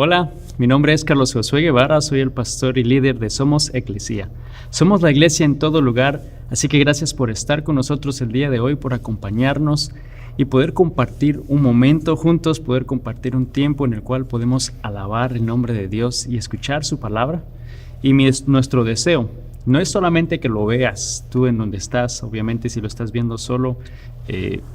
Hola, mi nombre es Carlos Josué Guevara, soy el pastor y líder de Somos Eclesia. Somos la iglesia en todo lugar, así que gracias por estar con nosotros el día de hoy, por acompañarnos y poder compartir un momento juntos, poder compartir un tiempo en el cual podemos alabar el nombre de Dios y escuchar su palabra. Y nuestro deseo no es solamente que lo veas tú en donde estás, obviamente si lo estás viendo solo,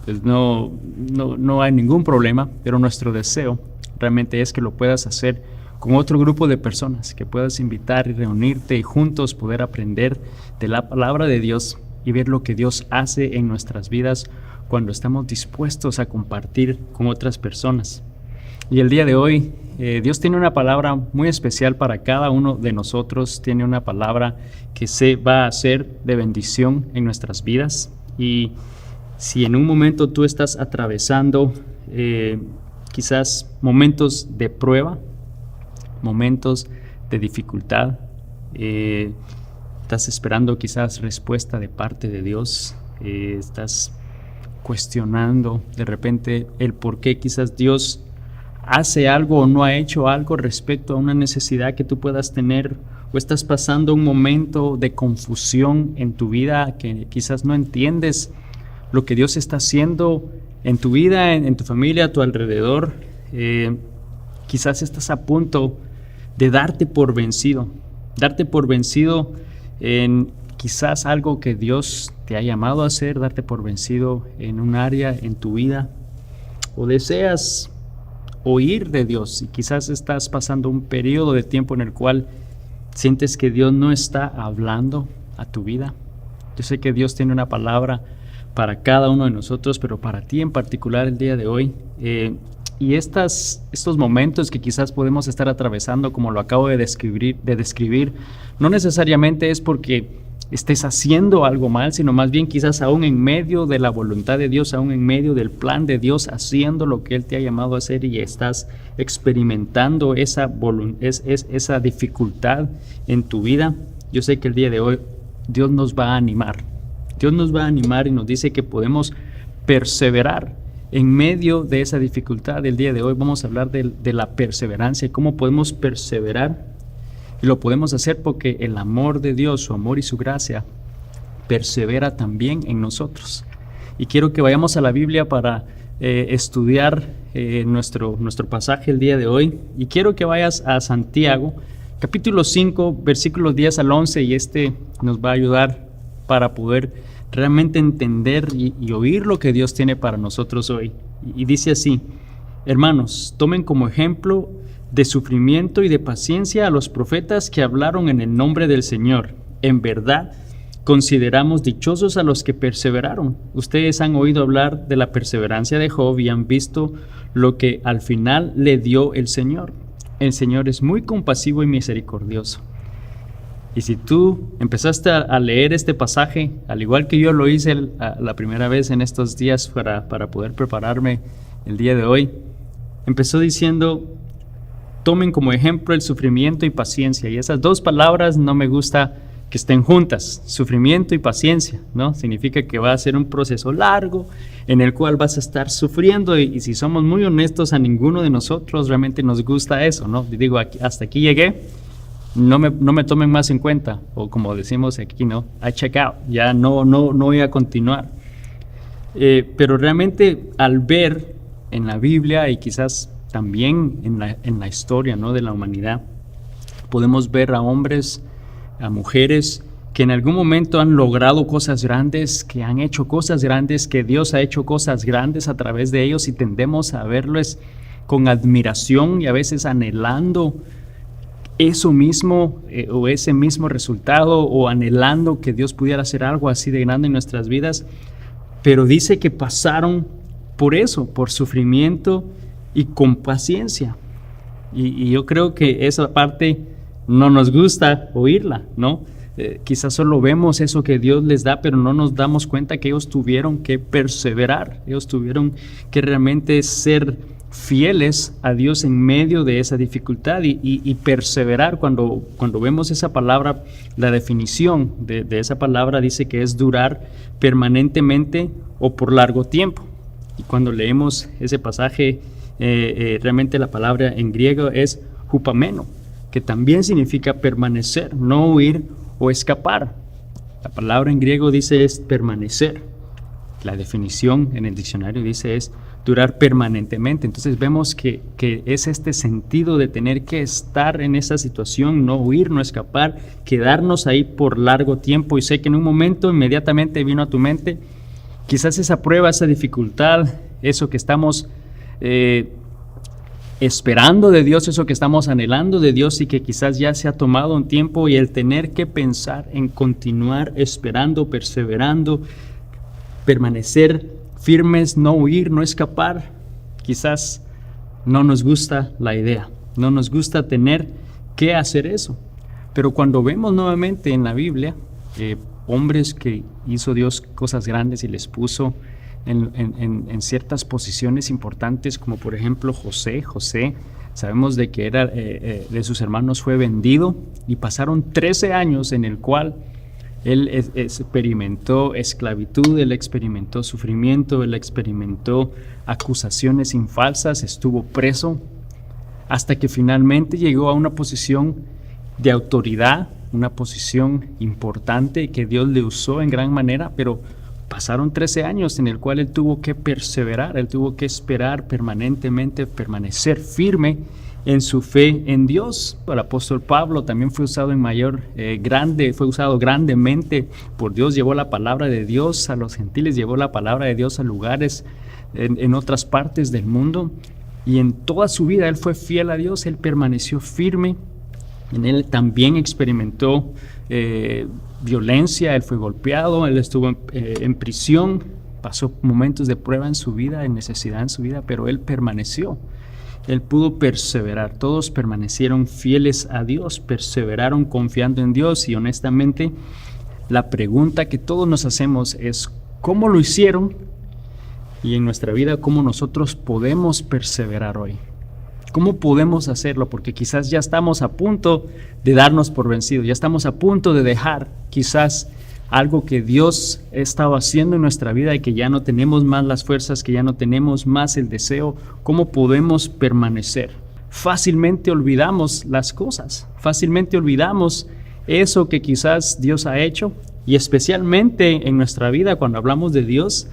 pues no hay ningún problema, pero nuestro deseo realmente es que lo puedas hacer con otro grupo de personas, que puedas invitar y reunirte y juntos poder aprender de la palabra de Dios y ver lo que Dios hace en nuestras vidas cuando estamos dispuestos a compartir con otras personas. Y el día de hoy, Dios tiene una palabra muy especial para cada uno de nosotros, tiene una palabra que se va a hacer de bendición en nuestras vidas. Y si en un momento tú estás atravesando quizás momentos de prueba, momentos de dificultad, estás esperando quizás respuesta de parte de Dios, estás cuestionando de repente el por qué quizás Dios hace algo o no ha hecho algo respecto a una necesidad que tú puedas tener, o estás pasando un momento de confusión en tu vida que quizás no entiendes lo que Dios está haciendo en tu vida, en tu familia, a tu alrededor. Quizás estás a punto de darte por vencido en quizás algo que Dios te ha llamado a hacer, darte por vencido en un área en tu vida, o deseas oír de Dios y quizás estás pasando un periodo de tiempo en el cual sientes que Dios no está hablando a tu vida. Yo sé que Dios tiene una palabra para cada uno de nosotros, pero para ti en particular el día de hoy. Y estos momentos que quizás podemos estar atravesando, como lo acabo de describir, no necesariamente es porque estés haciendo algo mal, sino más bien quizás aún en medio de la voluntad de Dios, aún en medio del plan de Dios, haciendo lo que Él te ha llamado a hacer y estás experimentando esa dificultad en tu vida. Yo sé que el día de hoy Dios nos va a animar. Dios nos va a animar y nos dice que podemos perseverar en medio de esa dificultad. El día de hoy vamos a hablar de la perseverancia, cómo podemos perseverar, y lo podemos hacer porque el amor de Dios, su amor y su gracia, persevera también en nosotros. Y quiero que vayamos a la Biblia para estudiar nuestro pasaje el día de hoy, y quiero que vayas a Santiago, capítulo 5, versículos 10 al 11, y nos va a ayudar para poder realmente entender y oír lo que Dios tiene para nosotros hoy. Y dice así: hermanos, tomen como ejemplo de sufrimiento y de paciencia a los profetas que hablaron en el nombre del Señor. En verdad, consideramos dichosos a los que perseveraron. Ustedes han oído hablar de la perseverancia de Job y han visto lo que al final le dio el Señor. El Señor es muy compasivo y misericordioso. Y si tú empezaste a leer este pasaje, al igual que yo lo hice la primera vez en estos días para poder prepararme el día de hoy, empezó diciendo: tomen como ejemplo el sufrimiento y paciencia. Y esas dos palabras no me gusta que estén juntas, sufrimiento y paciencia, ¿no? Significa que va a ser un proceso largo en el cual vas a estar sufriendo, y si somos muy honestos, a ninguno de nosotros realmente nos gusta eso, ¿no? Digo, hasta aquí llegué. No me tomen más en cuenta, o como decimos aquí, ¿no? I check out, ya no voy a continuar. Pero realmente al ver en la Biblia y quizás también en la historia, ¿no?, de la humanidad, podemos ver a hombres, a mujeres que en algún momento han logrado cosas grandes, que han hecho cosas grandes, que Dios ha hecho cosas grandes a través de ellos, y tendemos a verles con admiración y a veces anhelando eso mismo o ese mismo resultado, o anhelando que Dios pudiera hacer algo así de grande en nuestras vidas. Pero dice que pasaron por eso, por sufrimiento y con paciencia. Y yo creo que esa parte no nos gusta oírla, ¿no? Quizás solo vemos eso que Dios les da, pero no nos damos cuenta que ellos tuvieron que perseverar, ellos tuvieron que realmente ser fieles a Dios en medio de esa dificultad y perseverar. Cuando vemos esa palabra, la definición de esa palabra dice que es durar permanentemente o por largo tiempo. Y cuando leemos ese pasaje Realmente la palabra en griego es hupameno, que también significa permanecer, no huir o escapar. La palabra en griego dice es permanecer. La definición en el diccionario dice es durar permanentemente. Entonces vemos que es este sentido de tener que estar en esa situación, no huir, no escapar, quedarnos ahí por largo tiempo. Y sé que en un momento inmediatamente vino a tu mente quizás esa prueba, esa dificultad, eso que estamos esperando de Dios, eso que estamos anhelando de Dios y que quizás ya se ha tomado un tiempo, y el tener que pensar en continuar esperando, perseverando, permanecer firmes, no huir, no escapar. Quizás no nos gusta la idea, no nos gusta tener que hacer eso. Pero cuando vemos nuevamente en la Biblia hombres que hizo Dios cosas grandes y les puso en ciertas posiciones importantes, como por ejemplo José, sabemos de que era de sus hermanos fue vendido, y pasaron 13 años en el cual él experimentó esclavitud, él experimentó sufrimiento, él experimentó acusaciones infalsas, estuvo preso, hasta que finalmente llegó a una posición de autoridad, una posición importante que Dios le usó en gran manera, pero pasaron 13 años en el cual él tuvo que perseverar, él tuvo que esperar permanentemente, permanecer firme en su fe en Dios. El apóstol Pablo también fue usado fue usado grandemente por Dios, llevó la palabra de Dios a los gentiles, llevó la palabra de Dios a lugares en otras partes del mundo, y en toda su vida él fue fiel a Dios, él permaneció firme. En él también experimentó violencia, él fue golpeado, él estuvo en prisión, pasó momentos de prueba en su vida, de necesidad en su vida, pero él permaneció. Él pudo perseverar. Todos permanecieron fieles a Dios, perseveraron confiando en Dios. Y honestamente, la pregunta que todos nos hacemos es ¿cómo lo hicieron? Y en nuestra vida, ¿cómo nosotros podemos perseverar hoy? ¿Cómo podemos hacerlo? Porque quizás ya estamos a punto de darnos por vencidos, ya estamos a punto de dejar quizás algo que Dios estaba haciendo en nuestra vida y que ya no tenemos más las fuerzas, que ya no tenemos más el deseo. ¿Cómo podemos permanecer? Fácilmente olvidamos las cosas, fácilmente olvidamos eso que quizás Dios ha hecho, y especialmente en nuestra vida cuando hablamos de Dios,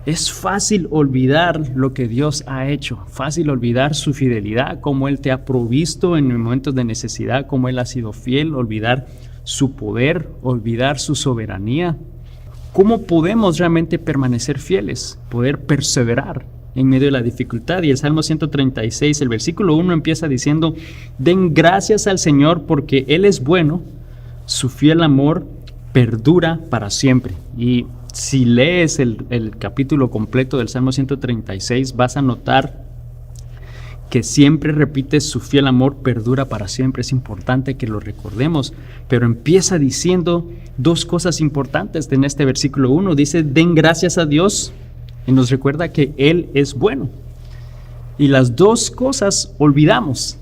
es fácil olvidar lo que Dios ha hecho, fácil olvidar su fidelidad, cómo Él te ha provisto en momentos de necesidad, cómo Él ha sido fiel, olvidar su poder, olvidar su soberanía. ¿Cómo podemos realmente permanecer fieles, poder perseverar en medio de la dificultad? Y el Salmo 136, el versículo 1 empieza diciendo: den gracias al Señor porque Él es bueno, su fiel amor perdura para siempre. Y si lees el capítulo completo del Salmo 136, vas a notar que siempre repite su fiel amor perdura para siempre. Es importante que lo recordemos, pero empieza diciendo dos cosas importantes en este versículo 1. Dice, den gracias a Dios, y nos recuerda que Él es bueno. Y las dos cosas olvidamos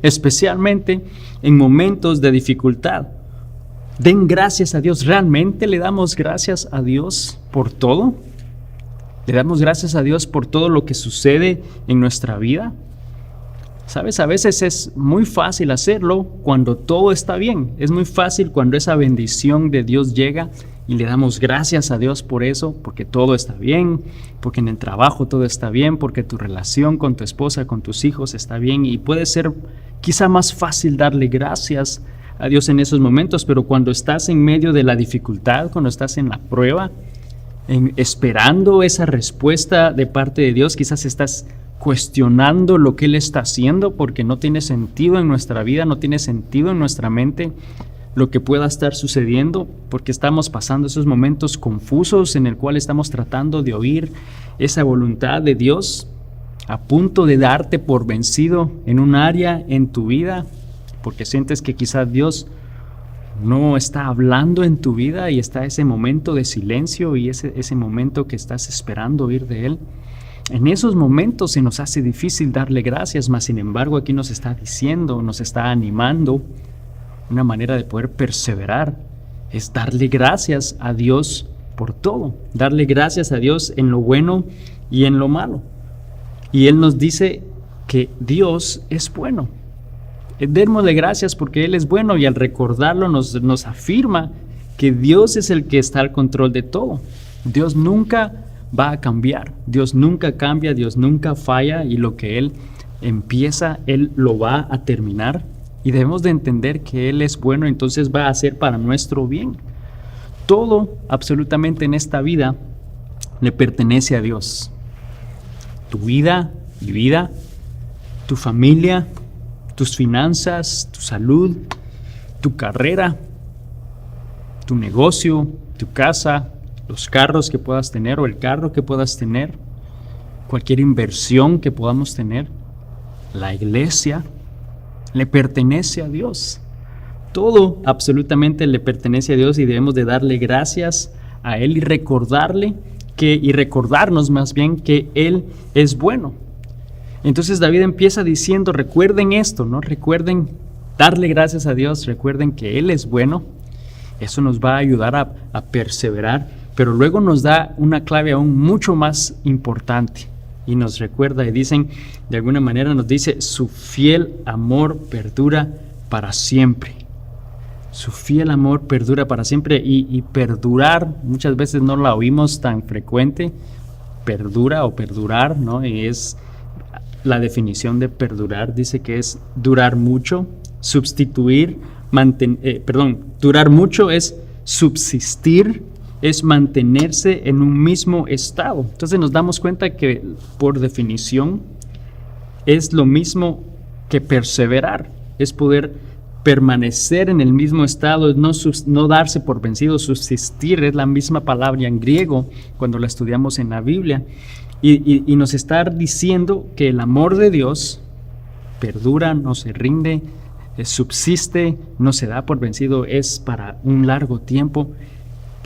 especialmente en momentos de dificultad. Den gracias a Dios. ¿Realmente le damos gracias a Dios por todo? ¿Le damos gracias a Dios por todo lo que sucede en nuestra vida? ¿Sabes? A veces es muy fácil hacerlo cuando todo está bien. Es muy fácil cuando esa bendición de Dios llega y le damos gracias a Dios por eso, porque todo está bien, porque en el trabajo todo está bien, porque tu relación con tu esposa, con tus hijos está bien, y puede ser quizá más fácil darle gracias a Dios en esos momentos. Pero cuando estás en medio de la dificultad, cuando estás en la prueba, esperando esa respuesta de parte de Dios, quizás estás cuestionando lo que Él está haciendo, porque no tiene sentido en nuestra vida, no tiene sentido en nuestra mente lo que pueda estar sucediendo, porque estamos pasando esos momentos confusos en el cual estamos tratando de oír esa voluntad de Dios, a punto de darte por vencido en un área en tu vida, porque sientes que quizás Dios no está hablando en tu vida, y está ese momento de silencio y ese momento que estás esperando oír de Él. En esos momentos se nos hace difícil darle gracias, mas sin embargo aquí nos está diciendo, nos está animando. Una manera de poder perseverar es darle gracias a Dios por todo, darle gracias a Dios en lo bueno y en lo malo. Y Él nos dice que Dios es bueno. Démosle gracias porque Él es bueno, y al recordarlo nos afirma que Dios es el que está al control de todo. Dios nunca va a cambiar, Dios nunca cambia, Dios nunca falla, y lo que Él empieza, Él lo va a terminar, y debemos de entender que Él es bueno, entonces va a hacer para nuestro bien. Todo, absolutamente en esta vida, le pertenece a Dios. Tu vida, mi vida, tu familia, tus finanzas, tu salud, tu carrera, tu negocio, tu casa, los carros que puedas tener o el carro que puedas tener, cualquier inversión que podamos tener, la iglesia, le pertenece a Dios. Todo absolutamente le pertenece a Dios, y debemos de darle gracias a Él y recordarnos más bien que Él es bueno. Entonces David empieza diciendo, recuerden esto, ¿no? Recuerden darle gracias a Dios, recuerden que Él es bueno. Eso nos va a ayudar a perseverar, pero luego nos da una clave aún mucho más importante, y nos recuerda, y dicen, de alguna manera nos dice, su fiel amor perdura para siempre. Su fiel amor perdura para siempre, y perdurar muchas veces no la oímos tan frecuente. Perdura o perdurar, ¿no? Y es la definición de perdurar, dice que es durar mucho, durar mucho es subsistir, es mantenerse en un mismo estado. Entonces nos damos cuenta que por definición es lo mismo que perseverar, es poder permanecer en el mismo estado, no darse por vencido. Subsistir es la misma palabra en griego cuando la estudiamos en la Biblia, y nos está diciendo que el amor de Dios perdura, no se rinde, subsiste, no se da por vencido, es para un largo tiempo.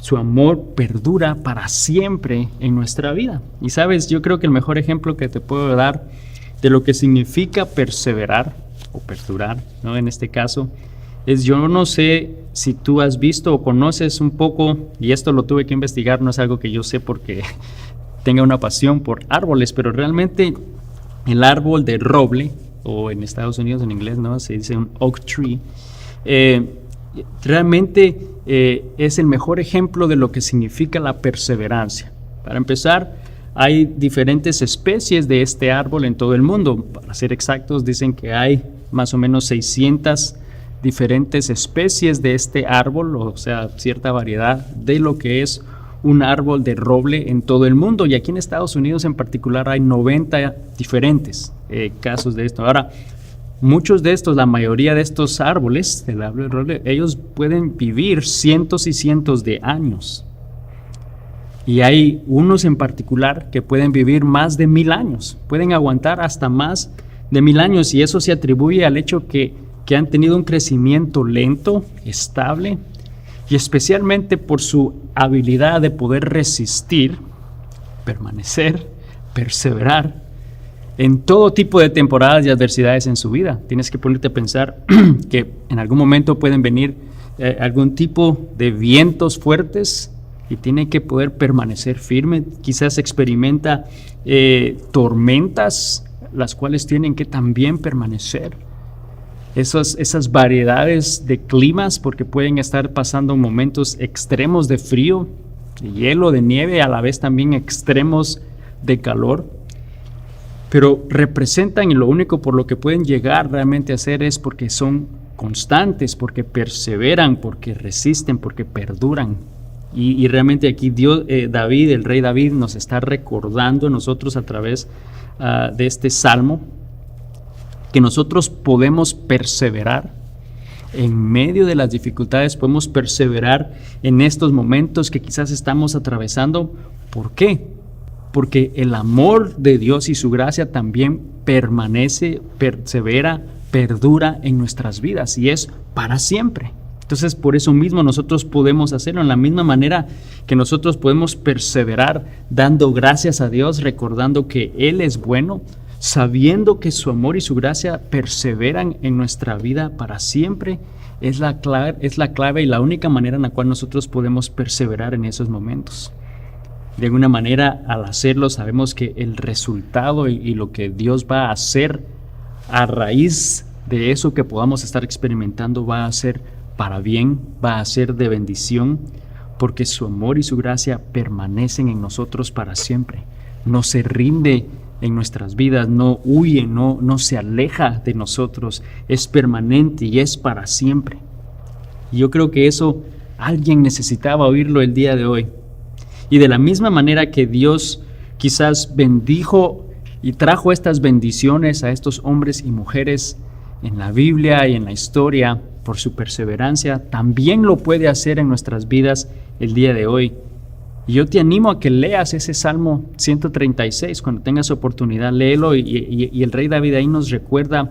Su amor perdura para siempre en nuestra vida. Y sabes, yo creo que el mejor ejemplo que te puedo dar de lo que significa perseverar o perdurar, ¿no? En este caso, yo no sé si tú has visto o conoces un poco, y esto lo tuve que investigar, no es algo que yo sé porque tenga una pasión por árboles, pero realmente el árbol de roble, o en Estados Unidos en inglés, ¿no? Se dice un oak tree, realmente es el mejor ejemplo de lo que significa la perseverancia. Para empezar, hay diferentes especies de este árbol en todo el mundo. Para ser exactos, dicen que hay más o menos 600 diferentes especies de este árbol, o sea, cierta variedad de lo que es un árbol de roble en todo el mundo. Y aquí en Estados Unidos en particular hay 90 diferentes casos de esto. Ahora, muchos de estos, la mayoría de estos árboles del árbol de roble, ellos pueden vivir cientos y cientos de años. Y hay unos en particular que pueden vivir más de 1000 años, pueden aguantar hasta más de 1000 años, y eso se atribuye al hecho que han tenido un crecimiento lento, estable, y especialmente por su habilidad de poder resistir, permanecer, perseverar en todo tipo de temporadas y adversidades en su vida. Tienes que ponerte a pensar que en algún momento pueden venir algún tipo de vientos fuertes, y tiene que poder permanecer firme. Quizás experimenta tormentas, las cuales tienen que también permanecer. Esas variedades de climas, porque pueden estar pasando momentos extremos de frío, de hielo, de nieve, a la vez también extremos de calor, pero representan, y lo único por lo que pueden llegar realmente a ser es porque son constantes, porque perseveran, porque resisten, porque perduran. Y realmente aquí David, el rey David, nos está recordando a nosotros a través de este salmo que nosotros podemos perseverar en medio de las dificultades, podemos perseverar en estos momentos que quizás estamos atravesando. ¿Por qué? Porque el amor de Dios y su gracia también permanece, persevera, perdura en nuestras vidas, y es para siempre. Entonces, por eso mismo nosotros podemos hacerlo, en la misma manera que nosotros podemos perseverar dando gracias a Dios, recordando que Él es bueno, sabiendo que su amor y su gracia perseveran en nuestra vida para siempre. Es la clave y la única manera en la cual nosotros podemos perseverar en esos momentos. De alguna manera, al hacerlo, sabemos que el resultado y lo que Dios va a hacer a raíz de eso que podamos estar experimentando va a ser para bien, va a ser de bendición, porque su amor y su gracia permanecen en nosotros para siempre. No se rinde en nuestras vidas, no huye, no se aleja de nosotros, es permanente y es para siempre. Y yo creo que eso alguien necesitaba oírlo el día de hoy. Y de la misma manera que Dios quizás bendijo y trajo estas bendiciones a estos hombres y mujeres en la Biblia y en la historia por su perseverancia, también lo puede hacer en nuestras vidas el día de hoy. Y yo te animo a que leas ese Salmo 136, cuando tengas oportunidad, léelo, y el rey David ahí nos recuerda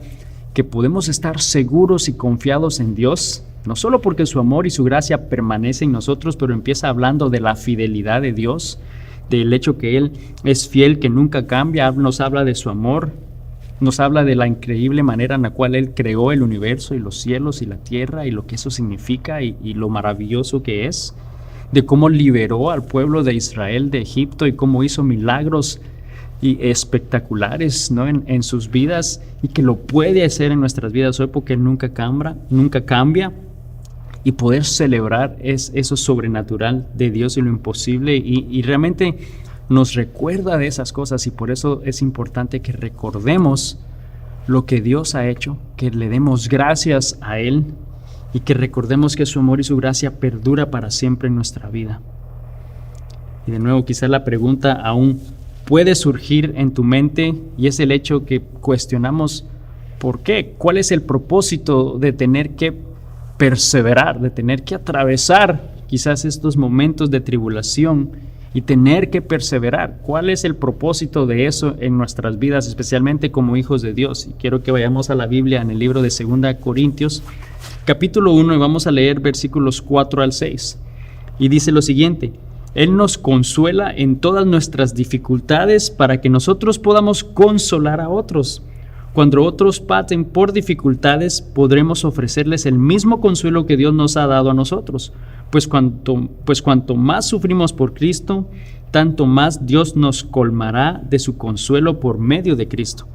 que podemos estar seguros y confiados en Dios, no solo porque su amor y su gracia permanecen en nosotros, pero empieza hablando de la fidelidad de Dios, del hecho que Él es fiel, que nunca cambia, nos habla de su amor, nos habla de la increíble manera en la cual Él creó el universo y los cielos y la tierra y lo que eso significa y lo maravilloso que es, de cómo liberó al pueblo de Israel de Egipto y cómo hizo milagros y espectaculares, ¿no? en sus vidas, y que lo puede hacer en nuestras vidas hoy porque Él nunca cambia, y poder celebrar es eso sobrenatural de Dios y lo imposible, y realmente nos recuerda de esas cosas, y por eso es importante que recordemos lo que Dios ha hecho, que le demos gracias a Él y que recordemos que su amor y su gracia perdura para siempre en nuestra vida. Y de nuevo, quizás la pregunta aún puede surgir en tu mente, y es el hecho que cuestionamos ¿por qué? ¿Cuál es el propósito de tener que perseverar, de tener que atravesar quizás estos momentos de tribulación y tener que perseverar? ¿Cuál es el propósito de eso en nuestras vidas, especialmente como hijos de Dios? Y quiero que vayamos a la Biblia en el libro de 2 Corintios, capítulo 1, y vamos a leer versículos 4 al 6. Y dice lo siguiente: Él nos consuela en todas nuestras dificultades para que nosotros podamos consolar a otros. Cuando otros pasen por dificultades, podremos ofrecerles el mismo consuelo que Dios nos ha dado a nosotros. Pues cuanto más sufrimos por Cristo, tanto más Dios nos colmará de su consuelo por medio de Cristo.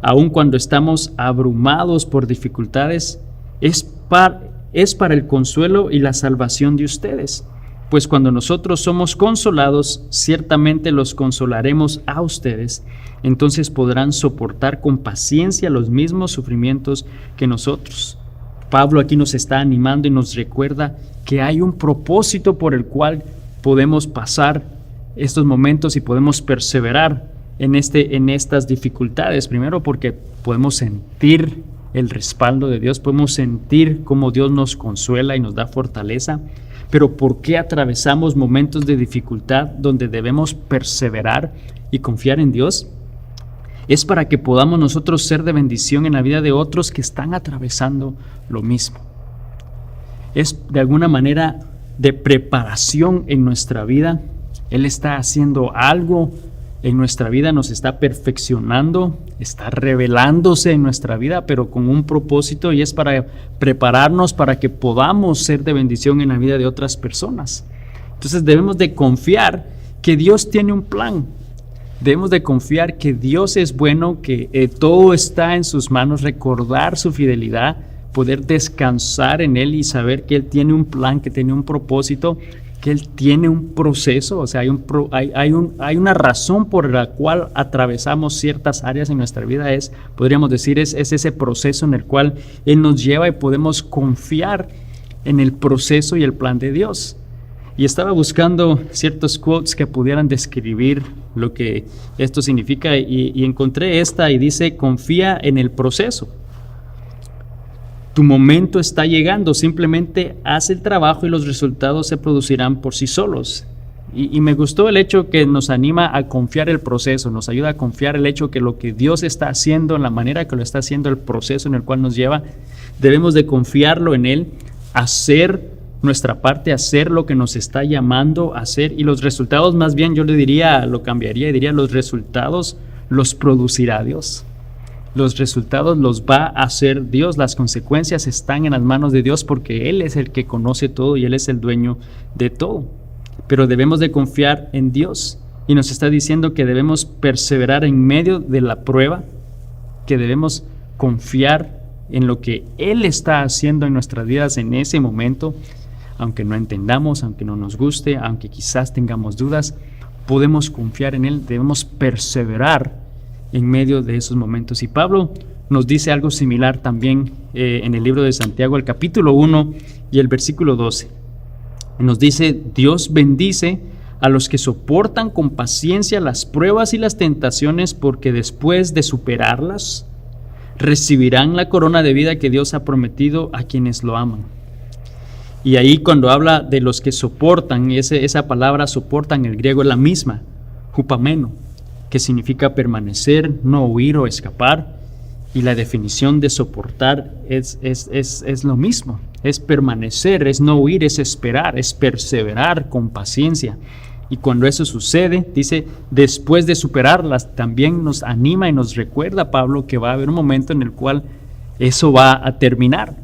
Aun cuando estamos abrumados por dificultades, es para el consuelo y la salvación de ustedes. Pues cuando nosotros somos consolados, ciertamente los consolaremos a ustedes. Entonces podrán soportar con paciencia los mismos sufrimientos que nosotros. Pablo aquí nos está animando y nos recuerda que hay un propósito por el cual podemos pasar estos momentos y podemos perseverar en estas dificultades. Primero, porque podemos sentir el respaldo de Dios, podemos sentir cómo Dios nos consuela y nos da fortaleza. Pero ¿por qué atravesamos momentos de dificultad donde debemos perseverar y confiar en Dios? Es para que podamos nosotros ser de bendición en la vida de otros que están atravesando lo mismo. Es de alguna manera de preparación en nuestra vida. Él está haciendo algo en nuestra vida, nos está perfeccionando, está revelándose en nuestra vida, pero con un propósito, y es para prepararnos para que podamos ser de bendición en la vida de otras personas. Entonces debemos de confiar que Dios tiene un plan. Debemos de confiar que Dios es bueno, que todo está en sus manos, recordar su fidelidad, poder descansar en Él y saber que Él tiene un plan, que tiene un propósito, que Él tiene un proceso. O sea, hay una razón por la cual atravesamos ciertas áreas en nuestra vida. Podríamos decir, es ese proceso en el cual Él nos lleva, y podemos confiar en el proceso y el plan de Dios. Y estaba buscando ciertos quotes que pudieran describir lo que esto significa, y encontré esta, y dice: confía en el proceso. Tu momento está llegando, simplemente haz el trabajo y los resultados se producirán por sí solos. Y me gustó el hecho que nos anima a confiar el proceso, nos ayuda a confiar el hecho que lo que Dios está haciendo, en la manera que lo está haciendo, el proceso en el cual nos lleva, debemos de confiarlo en Él, hacer nuestra parte, hacer lo que nos está llamando a hacer, y los resultados, más bien yo le diría, lo cambiaría y diría: los resultados los producirá Dios. Los resultados los va a hacer Dios, las consecuencias están en las manos de Dios, porque Él es el que conoce todo y Él es el dueño de todo. pero debemos de confiar en Dios. Y nos está diciendo que debemos perseverar en medio de la prueba, que debemos confiar en lo que Él está haciendo en nuestras vidas en ese momento, aunque no entendamos, aunque no nos guste, aunque quizás tengamos dudas, podemos confiar en Él, debemos perseverar en medio de esos momentos. Y Pablo nos dice algo similar también en el libro de Santiago, el capítulo 1 y el versículo 12. Nos dice: Dios bendice a los que soportan con paciencia las pruebas y las tentaciones, porque después de superarlas, recibirán la corona de vida que Dios ha prometido a quienes lo aman. Y ahí, cuando habla de los que soportan, esa palabra soportan en el griego es la misma, hupameno, que significa permanecer, no huir o escapar. Y la definición de soportar es lo mismo, es permanecer, es no huir, es esperar, es perseverar con paciencia. Y cuando eso sucede, dice, después de superarlas, también nos anima y nos recuerda Pablo que va a haber un momento en el cual eso va a terminar.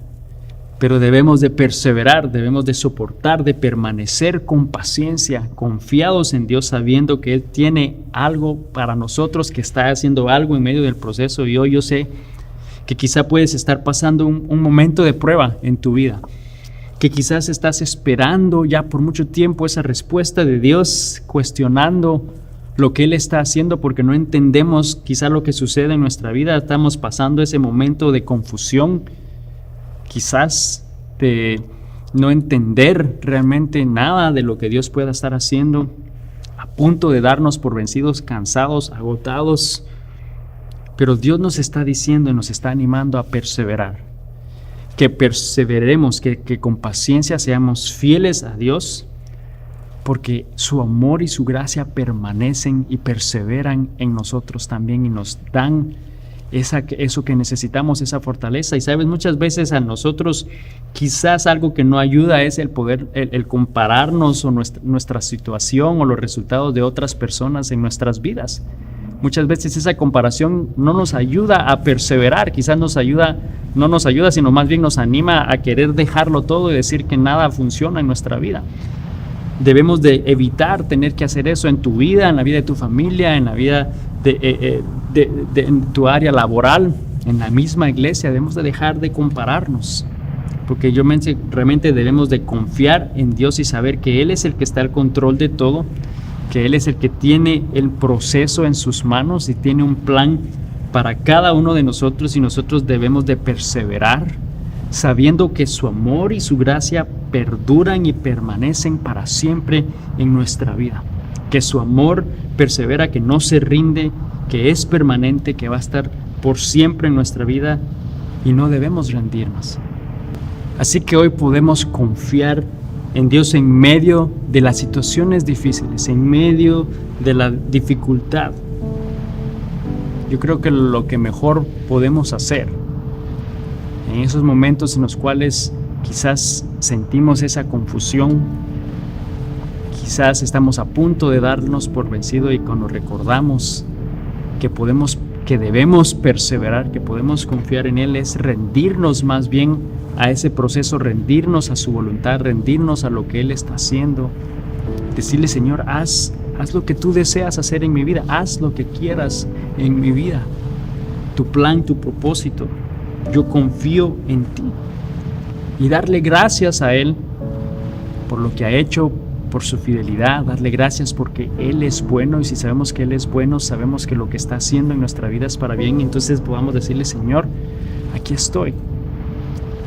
Pero debemos de perseverar, debemos de soportar, de permanecer con paciencia, confiados en Dios, sabiendo que Él tiene algo para nosotros, que está haciendo algo en medio del proceso. Y hoy yo sé que quizá puedes estar pasando un momento de prueba en tu vida, que quizás estás esperando ya por mucho tiempo esa respuesta de Dios, cuestionando lo que Él está haciendo porque no entendemos quizá lo que sucede en nuestra vida. Estamos pasando ese momento de confusión, quizás de no entender realmente nada de lo que Dios pueda estar haciendo, a punto de darnos por vencidos, cansados, agotados. Pero Dios nos está diciendo y nos está animando a perseverar, que perseveremos, que con paciencia seamos fieles a Dios, porque su amor y su gracia permanecen y perseveran en nosotros también y nos dan eso que necesitamos, esa fortaleza. Y sabes, muchas veces a nosotros quizás algo que no ayuda es el compararnos o nuestra situación o los resultados de otras personas en nuestras vidas. Muchas veces esa comparación no nos ayuda a perseverar, quizás no nos ayuda, sino más bien nos anima a querer dejarlo todo y decir que nada funciona en nuestra vida. Debemos de evitar tener que hacer eso en tu vida, en la vida de tu familia, en la vida en tu área laboral, en la misma iglesia. Debemos de dejar de compararnos, porque realmente debemos de confiar en Dios y saber que Él es el que está al control de todo, que Él es el que tiene el proceso en sus manos y tiene un plan para cada uno de nosotros, y nosotros debemos de perseverar sabiendo que su amor y su gracia perduran y permanecen para siempre en nuestra vida, que su amor persevera, que no se rinde, que es permanente, que va a estar por siempre en nuestra vida, y no debemos rendirnos. Así que hoy podemos confiar en Dios en medio de las situaciones difíciles, en medio de la dificultad. Yo creo que lo que mejor podemos hacer en esos momentos en los cuales quizás sentimos esa confusión, quizás estamos a punto de darnos por vencido, y cuando recordamos que debemos perseverar, que podemos confiar en Él, es rendirnos más bien a ese proceso, rendirnos a su voluntad, rendirnos a lo que Él está haciendo, decirle: Señor, haz lo que tú deseas hacer en mi vida, haz lo que quieras en mi vida, tu plan, tu propósito, yo confío en ti. Y darle gracias a Él por lo que ha hecho, por su fidelidad, darle gracias porque Él es bueno, y si sabemos que Él es bueno, sabemos que lo que está haciendo en nuestra vida es para bien. Entonces podamos decirle: Señor, aquí estoy,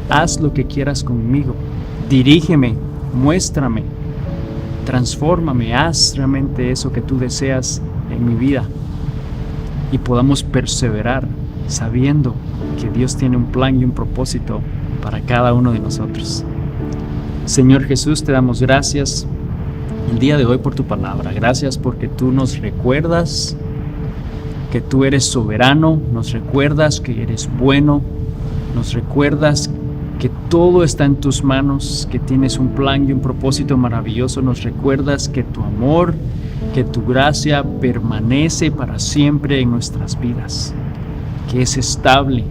haz lo que quieras conmigo, dirígeme, muéstrame, transfórmame, haz realmente eso que tú deseas en mi vida, y podamos perseverar sabiendo que Dios tiene un plan y un propósito para cada uno de nosotros. Señor Jesús, te damos gracias el día de hoy por tu palabra. Gracias porque tú nos recuerdas que tú eres soberano, nos recuerdas que eres bueno, nos recuerdas que todo está en tus manos, que tienes un plan y un propósito maravilloso. Nos recuerdas que tu amor, que tu gracia permanece para siempre en nuestras vidas, que es estable,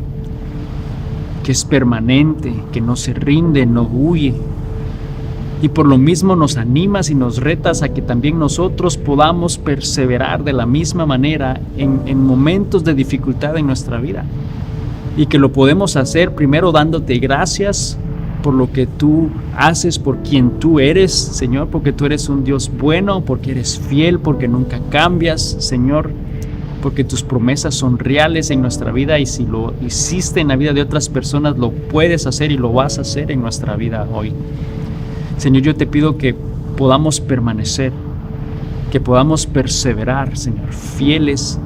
que es permanente, que no se rinde, no huye, Y por lo mismo nos animas y nos retas a que también nosotros podamos perseverar de la misma manera en momentos de dificultad en nuestra vida. Y que lo podemos hacer primero dándote gracias por lo que tú haces, por quien tú eres, Señor, porque tú eres un Dios bueno, porque eres fiel, porque nunca cambias, Señor, porque tus promesas son reales en nuestra vida y si lo hiciste en la vida de otras personas, lo puedes hacer y lo vas a hacer en nuestra vida hoy. Señor, yo te pido que podamos permanecer, que podamos perseverar, Señor, fieles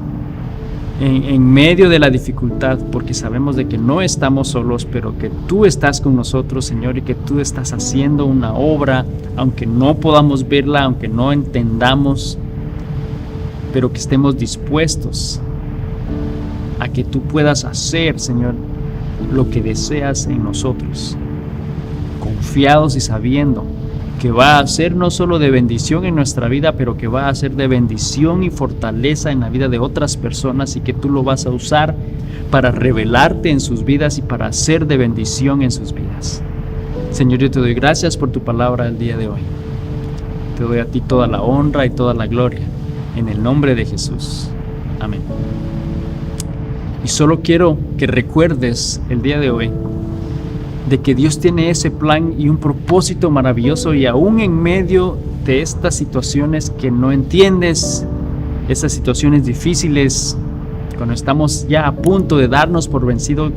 en medio de la dificultad, porque sabemos de que no estamos solos, pero que tú estás con nosotros, Señor, y que tú estás haciendo una obra, aunque no podamos verla, aunque no entendamos, pero que estemos dispuestos a que tú puedas hacer, Señor, lo que deseas en nosotros, confiados y sabiendo que va a ser no solo de bendición en nuestra vida, pero que va a ser de bendición y fortaleza en la vida de otras personas y que tú lo vas a usar para revelarte en sus vidas y para ser de bendición en sus vidas. Señor, yo te doy gracias por tu palabra el día de hoy. Te doy a ti toda la honra y toda la gloria, en el nombre de Jesús. Amén. Y solo quiero que recuerdes el día de hoy de que Dios tiene ese plan y un propósito maravilloso, y aún en medio de estas situaciones que no entiendes, esas situaciones difíciles, cuando estamos ya a punto de darnos por vencido,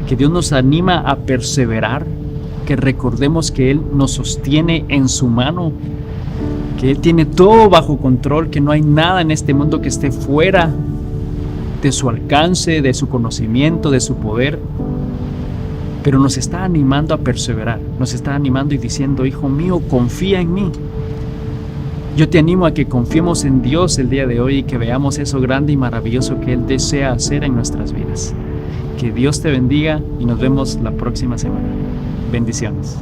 que Dios nos anima a perseverar, que recordemos que Él nos sostiene en su mano, que Él tiene todo bajo control, que no hay nada en este mundo que esté fuera de su alcance, de su conocimiento, de su poder. Pero nos está animando a perseverar, nos está animando y diciendo: hijo mío, confía en mí. Yo te animo a que confiemos en Dios el día de hoy y que veamos eso grande y maravilloso que Él desea hacer en nuestras vidas. Que Dios te bendiga y nos vemos la próxima semana. Bendiciones.